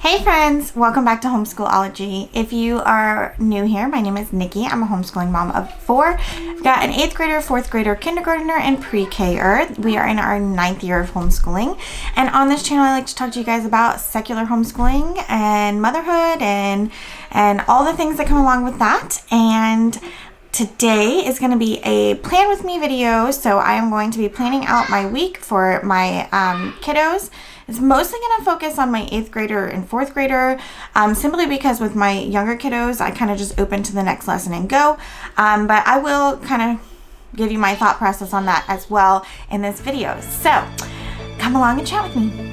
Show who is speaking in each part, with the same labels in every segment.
Speaker 1: Hey friends, welcome back to Homeschool-ology. If you are new here, my name is Nikki. I'm a homeschooling mom of 4. I've got an 8th grader, 4th grader, kindergartner, and pre-K-er. We are in our 9th year of homeschooling. And on this channel, I like to talk to you guys about secular homeschooling and motherhood and all the things that come along with that. And today is going to be a plan with me video. So I am going to be planning out my week for my kiddos. It's mostly going to focus on my 8th grader and 4th grader, simply because with my younger kiddos, I kind of just open to the next lesson and go. But I will kind of give you my thought process on that as well in this video. So come along and chat with me.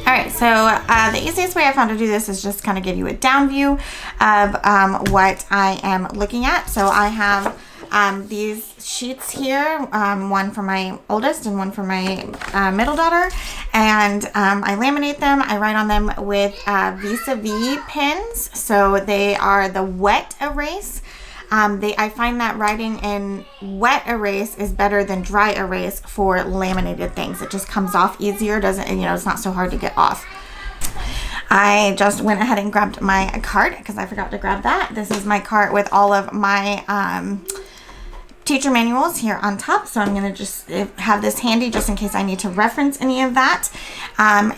Speaker 1: Alright, so the easiest way I found to do this is just kind of give you a down view of what I am looking at. So I have these sheets here, one for my oldest and one for my middle daughter, and I laminate them. I write on them with vis-a-vis pens, so they are the wet erase. I find that writing in wet erase is better than dry erase for laminated things. It just comes off easier, it's not so hard to get off. I just went ahead and grabbed my cart because I forgot to grab that. This is my cart with all of my teacher manuals here on top. So I'm going to just have this handy just in case I need to reference any of that. And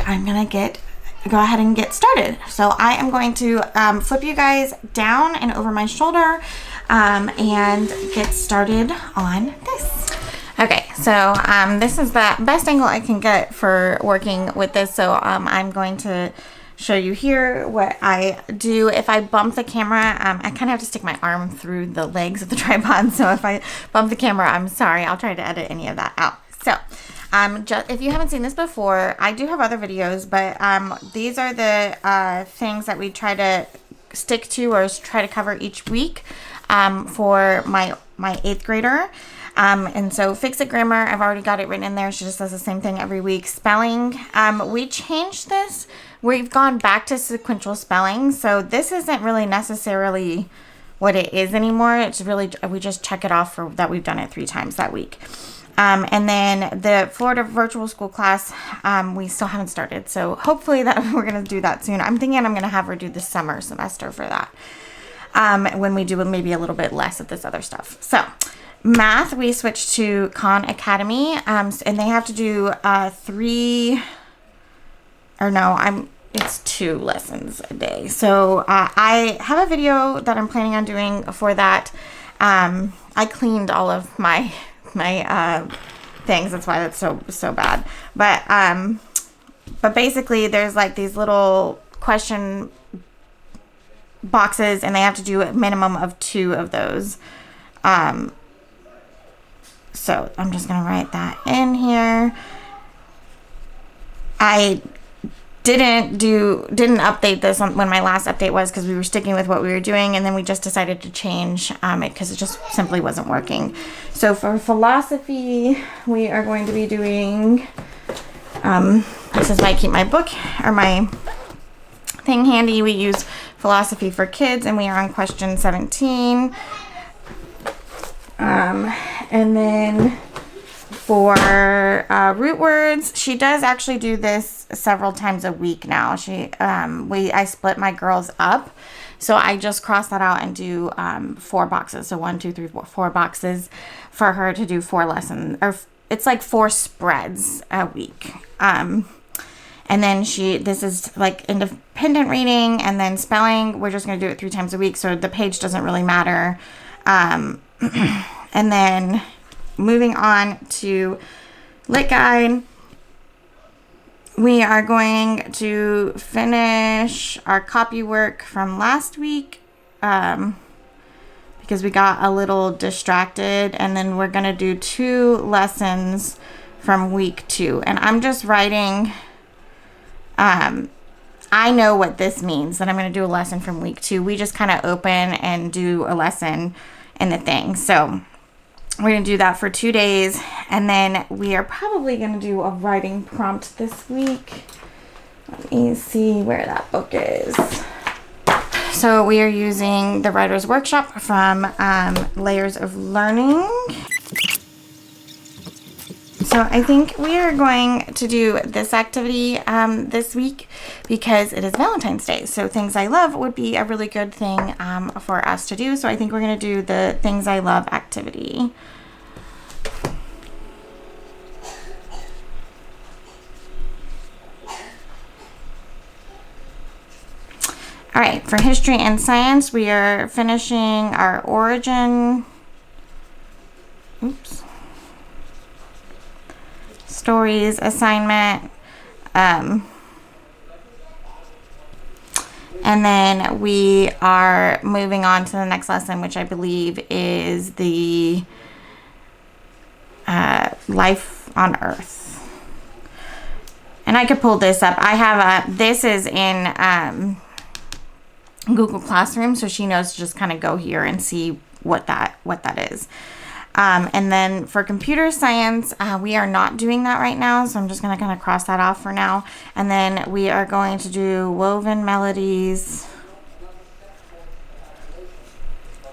Speaker 1: I'm going to go ahead and get started. So I am going to flip you guys down and over my shoulder and get started on this. Okay, so this is the best angle I can get for working with this. So I'm going to show you here what I do. If I bump the camera, I kind of have to stick my arm through the legs of the tripod. So if I bump the camera, I'm sorry. I'll try to edit any of that out. So if you haven't seen this before, I do have other videos, but these are the things that we try to stick to or try to cover each week for my 8th grader. And so fix-it grammar, I've already got it written in there. She just does the same thing every week. Spelling, we changed this. We've gone back to sequential spelling. So this isn't really necessarily what it is anymore. It's really, we just check it off for that we've done it 3 times that week. And then the Florida virtual school class, we still haven't started. So hopefully that we're going to do that soon. I'm thinking I'm going to have her do the summer semester for that. When we do maybe a little bit less of this other stuff. So math, we switched to Khan Academy, and they have to do 2 lessons a day. So I have a video that I'm planning on doing for that. I cleaned all of my things. That's why that's so bad. But basically there's like these little question boxes and they have to do a minimum of 2 of those. So I'm just going to write that in here. I didn't update this when my last update was because we were sticking with what we were doing, and then we just decided to change it because it just simply wasn't working. So for philosophy, we are going to be doing, this is why I keep my book or my thing handy. We use philosophy for kids, and we are on question 17. And then for root words, she does actually do this several times a week now. I split my girls up, so I just cross that out and do 4 boxes. So 1, 2, 3, 4 boxes for her to do 4 lessons, or it's like 4 spreads a week. And then this is like independent reading, and then spelling. We're just going to do it 3 times a week, so the page doesn't really matter. And then moving on to Lit Guide, we are going to finish our copy work from last week because we got a little distracted, and then we're going to do 2 lessons from week 2. And I'm just writing, I know what this means, that I'm going to do a lesson from week 2. We just kind of open and do a lesson in the thing. So we're going to do that for 2 days, and then we are probably going to do a writing prompt this week. Let me see where that book is. So we are using the Writer's Workshop from Layers of Learning. So I think we are going to do this activity this week because it is Valentine's Day. So Things I Love would be a really good thing for us to do. So I think we're going to do the Things I Love activity. All right, for history and science, we are finishing our origin stories assignment. And then we are moving on to the next lesson, which I believe is the life on Earth. And I could pull this up. I have this is in Google Classroom, so she knows to just kind of go here and see what that is. And then for computer science, we are not doing that right now, so I'm just going to kind of cross that off for now. And then we are going to do woven melodies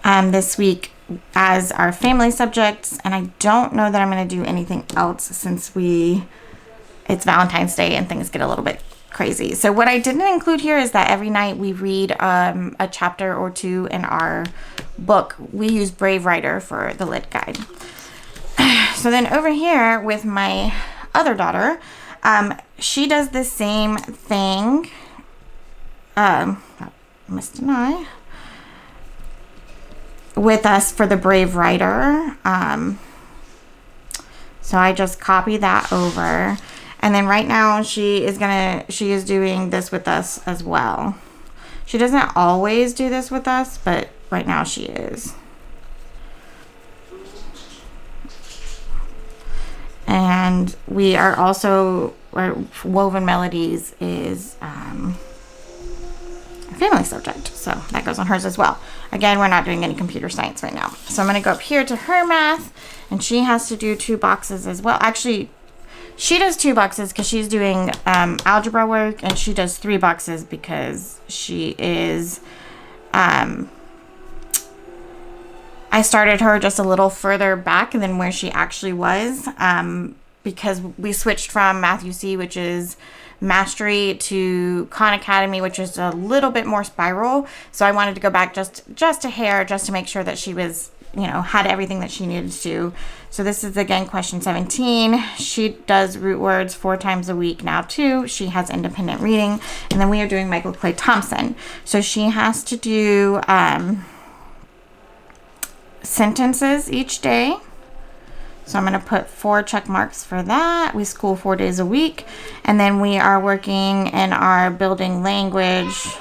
Speaker 1: this week as our family subjects. And I don't know that I'm going to do anything else since it's Valentine's Day and things get a little bit crazy. So what I didn't include here is that every night we read a chapter or two in our book. We use Brave Writer for the lit guide. So then over here with my other daughter, she does the same thing. Missed an eye. With us for the Brave Writer. So I just copy that over. And then right now she is doing this with us as well. She doesn't always do this with us, but right now she is. And we are also, Woven Melodies is a family subject. So that goes on hers as well. Again, we're not doing any computer science right now. So I'm going to go up here to her math, and she has to do 2 boxes as well. Actually, she does 2 boxes because she's doing algebra work, and she does 3 boxes because she is, I started her just a little further back than where she actually was, because we switched from Math UC, which is Mastery, to Khan Academy, which is a little bit more spiral. So I wanted to go back just a hair, just to make sure that she was, had everything that she needed to do. So this is again question 17. She does root words 4 times a week now too. She has independent reading. And then we are doing Michael Clay Thompson. So she has to do sentences each day. So I'm going to put 4 check marks for that. We school 4 days a week. And then we are working in our building language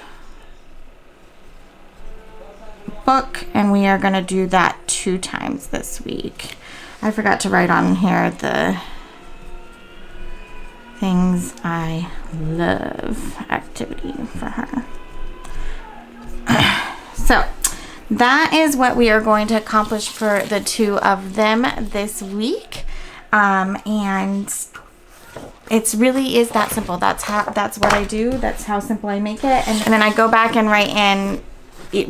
Speaker 1: book, and we are going to do that 2 times this week. I forgot to write on here the Things I Love activity for her. So that is what we are going to accomplish for the 2 of them this week. And it really is that simple. That's what I do. That's how simple I make it. And then I go back and write in,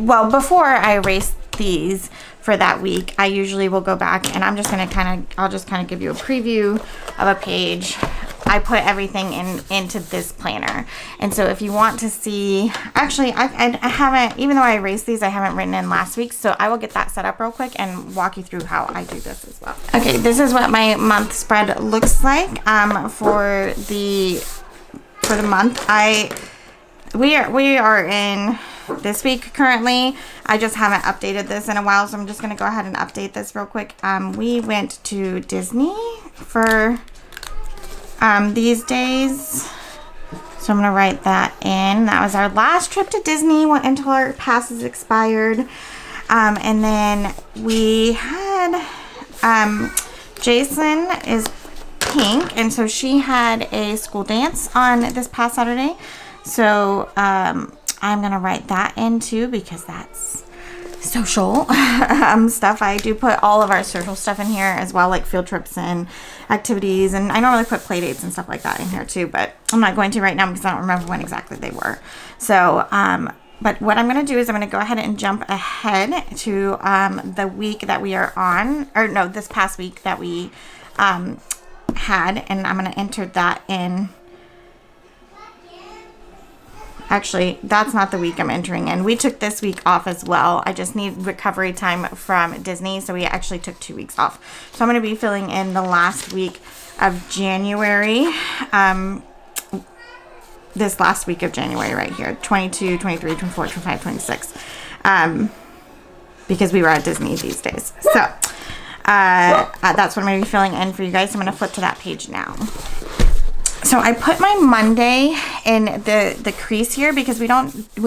Speaker 1: well, before I erase these for that week, I usually will go back and I'm just going to I'll just kind of give you a preview of a page. I put everything into this planner. And so if you want to see, actually, I haven't, even though I erased these, I haven't written in last week. So I will get that set up real quick and walk you through how I do this as well. Okay, this is what my month spread looks like for the month. We are in this week currently. I just haven't updated this in a while, so I'm just going to go ahead and update this real quick. We went to Disney for these days, so I'm going to write that in. That was our last trip to Disney until our passes expired. And then we had Jason is pink, and so she had a school dance on this past Saturday. So I'm going to write that in too, because that's social stuff. I do put all of our social stuff in here as well, like field trips and activities, and I normally put play dates and stuff like that in here too, but I'm not going to right now because I don't remember when exactly they were. So, but what I'm going to do is I'm going to go ahead and jump ahead to the week that we are on, or no, this past week that we had, and I'm going to enter that in. Actually, that's not the week I'm entering in. We took this week off as well. I just need recovery time from Disney, so we actually took 2 weeks off. So I'm going to be filling in the last week of January. This last week of January right here, 22, 23, 24, 25, 26, because we were at Disney these days. So that's what I'm going to be filling in for you guys. I'm going to flip to that page now. So I put my Monday in the crease here because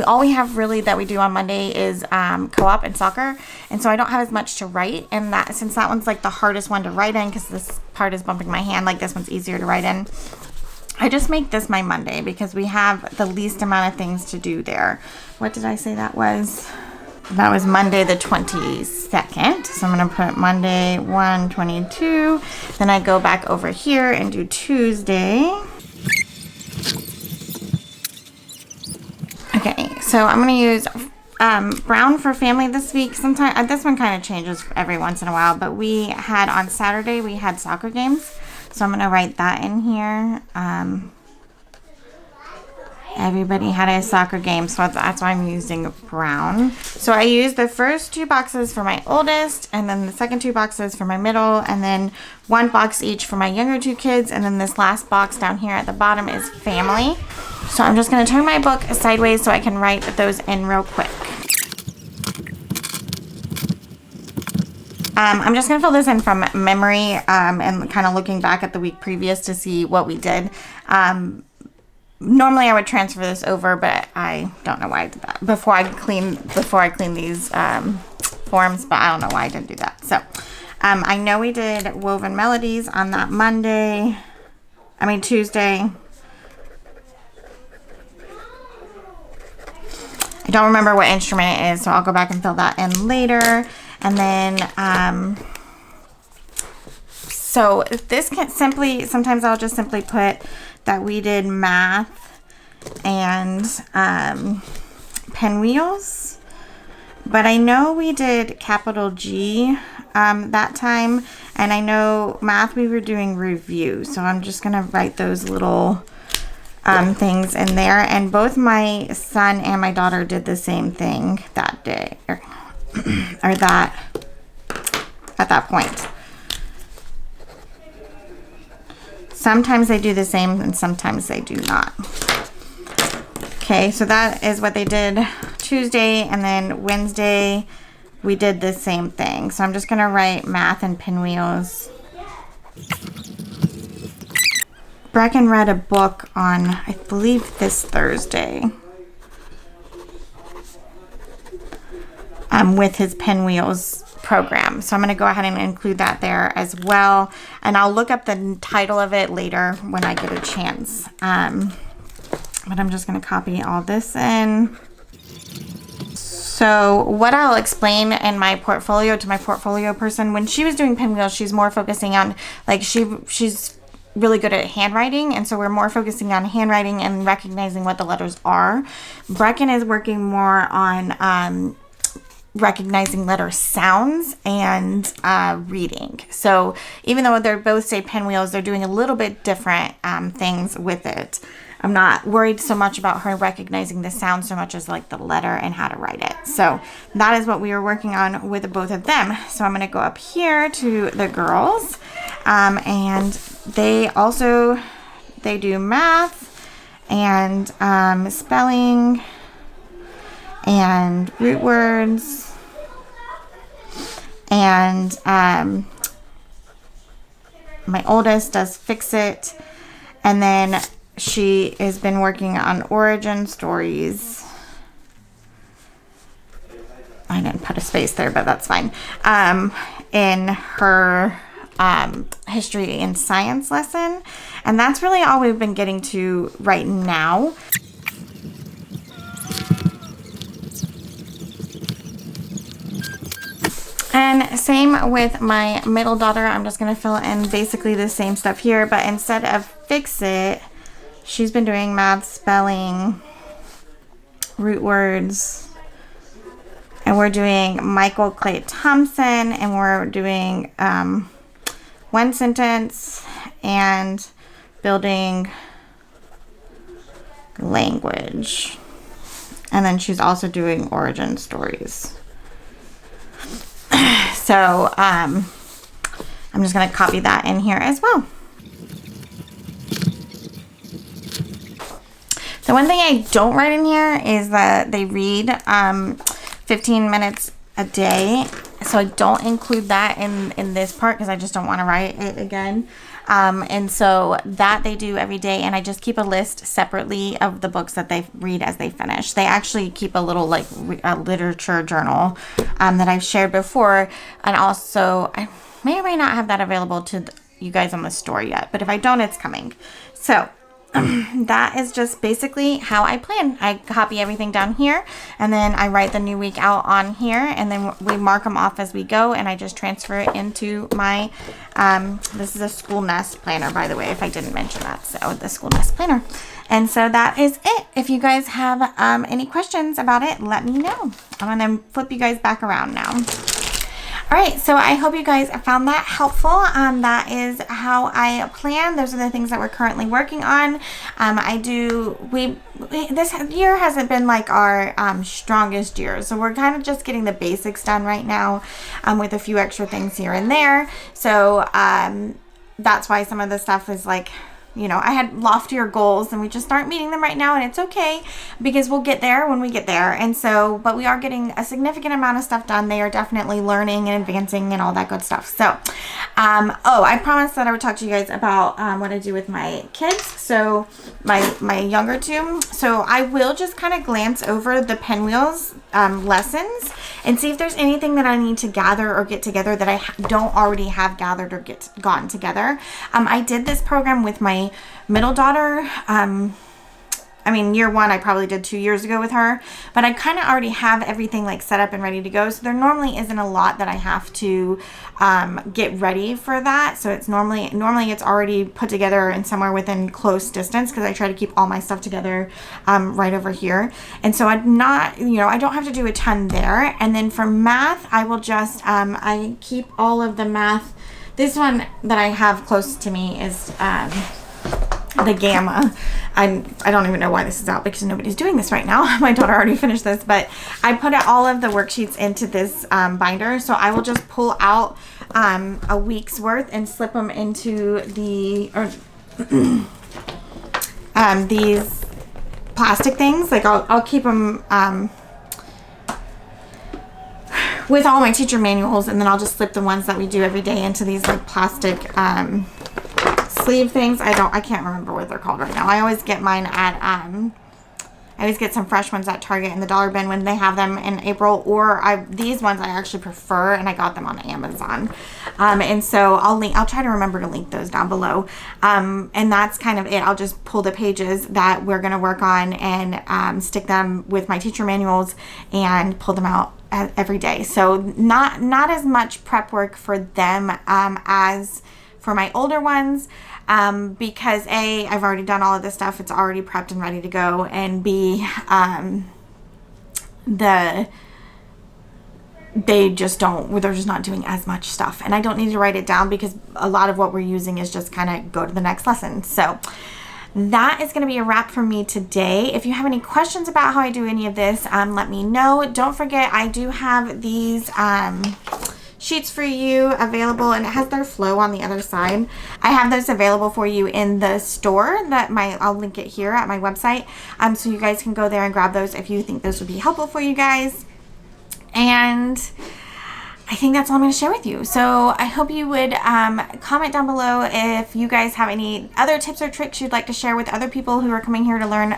Speaker 1: all we have really that we do on Monday is co-op and soccer, and so I don't have as much to write, and that since that one's like the hardest one to write in because this part is bumping my hand, like this one's easier to write in, I just make this my Monday because we have the least amount of things to do there. What did I say that was? That was Monday the 22nd. So I'm going to put Monday 1/22. Then I go back over here and do Tuesday. Okay, so I'm going to use brown for family this week. Sometimes this one kind of changes every once in a while, but we had on Saturday, we had soccer games. So I'm going to write that in here. Everybody had a soccer game, so that's why I'm using brown. So I used the first 2 boxes for my oldest, and then the second 2 boxes for my middle, and then 1 box each for my younger 2 kids, and then this last box down here at the bottom is family. So I'm just going to turn my book sideways so I can write those in real quick. I'm just going to fill this in from memory and kind of looking back at the week previous to see what we did. Normally I would transfer this over, but I don't know why I did that before I clean these forms, but I don't know why I didn't do that. So I know we did woven melodies on that Tuesday. I don't remember what instrument it is, so I'll go back and fill that in later. And then, so this can sometimes I'll just simply put that we did math and pinwheels. But I know we did capital G that time. And I know math we were doing review. So I'm just going to write those little things in there. And both my son and my daughter did the same thing that day. Or that at that point. Sometimes they do the same and sometimes they do not. Okay, so that is what they did Tuesday, and then Wednesday we did the same thing. So I'm just gonna write math and pinwheels. Brecken read a book on, I believe, this Thursday. With his pinwheels program. So I'm going to go ahead and include that there as well. And I'll look up the title of it later when I get a chance. But I'm just going to copy all this in. So what I'll explain in my portfolio to my portfolio person, when she was doing pinwheels, she's more focusing on, like, she's really good at handwriting, and so we're more focusing on handwriting and recognizing what the letters are. Brecken is working more on recognizing letter sounds and reading. So even though they're both say pinwheels, they're doing a little bit different things with it. I'm not worried so much about her recognizing the sound so much as like the letter and how to write it. So that is what we were working on with both of them. So I'm going to go up here to the girls, and they do math and spelling and root words, and my oldest does fix it, and then she has been working on origin stories. I didn't put a space there, but that's fine. In her history and science lesson, and that's really all we've been getting to right now. And same with my middle daughter. I'm just going to fill in basically the same stuff here, but instead of fix it, she's been doing math, spelling, root words, and we're doing Michael Clay Thompson, and we're doing one sentence and building language. And then she's also doing origin stories. So I'm just going to copy that in here as well. The one thing I don't write in here is that they read 15 minutes a day. So I don't include that in this part because I just don't want to write it again. And so that they do every day, and I just keep a list separately of the books that they read as they finish. They actually keep a little like a literature journal that I've shared before, and also I may or may not have that available to you guys on the store yet, but if I don't, it's coming. So that is just basically how I plan. I copy everything down here, and then I write the new week out on here, and then we mark them off as we go, and I just transfer it into my this is a school nest planner, by the way, if I didn't mention that. So the school nest planner. And so that is it. If you guys have any questions about it, let me know. I'm gonna flip you guys back around now. All right, so I hope you guys found that helpful. That is how I plan. Those are the things that we're currently working on. This year hasn't been like our strongest year, so we're kind of just getting the basics done right now with a few extra things here and there. So that's why some of the stuff is like, you know, I had loftier goals and we just aren't meeting them right now, and it's okay because we'll get there when we get there. And so, but we are getting a significant amount of stuff done. They are definitely learning and advancing and all that good stuff. So, oh, I promised that I would talk to you guys about what I do with my kids. So my younger two. So I will just kind of glance over the Pinwheels lessons and see if there's anything that I need to gather or get together that I don't already have gathered or gotten together. I did this program with my middle daughter. I mean, year one, I probably did 2 years ago with her, but I kind of already have everything like set up and ready to go. So there normally isn't a lot that I have to get ready for that. So it's normally it's already put together and somewhere within close distance, because I try to keep all my stuff together right over here. And so I'm not, you know, I don't have to do a ton there. And then for math, I will just, I keep all of the math. This one that I have close to me is the Gamma. I don't even know why this is out because nobody's doing this right now. My daughter already finished this, but I put all of the worksheets into this binder. So I will just pull out a week's worth and slip them into the these plastic things. Like I'll keep them with all my teacher manuals, and then I'll just slip the ones that we do every day into these like plastic sleeve things. I can't remember what they're called right now. I always get mine at I always get some fresh ones at Target in the dollar bin when they have them in April, or these ones I actually prefer, and I got them on Amazon. And so I'll try to remember to link those down below. And that's kind of it. I'll just pull the pages that we're going to work on and stick them with my teacher manuals and pull them out every day. So not as much prep work for them as for my older ones, because A, I've already done all of this stuff. It's already prepped and ready to go. And B, they're just not doing as much stuff. And I don't need to write it down because a lot of what we're using is just kind of go to the next lesson. So that is going to be a wrap for me today. If you have any questions about how I do any of this, let me know. Don't forget, I do have these sheets for you available, and it has their flow on the other side. I have those available for you in the store I'll link it here at my website, so you guys can go there and grab those if you think those would be helpful for you guys. And I think that's all I'm going to share with you. So I hope you would comment down below if you guys have any other tips or tricks you'd like to share with other people who are coming here to learn,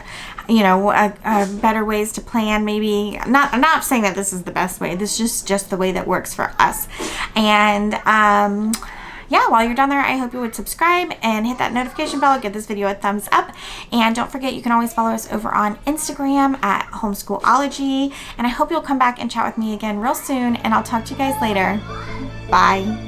Speaker 1: you know, better ways to plan. Maybe I'm not saying that this is the best way. This is just the way that works for us. And yeah, while you're down there, I hope you would subscribe and hit that notification bell, give this video a thumbs up, and don't forget you can always follow us over on Instagram at Homeschool-ology, and I hope you'll come back and chat with me again real soon, and I'll talk to you guys later. Bye.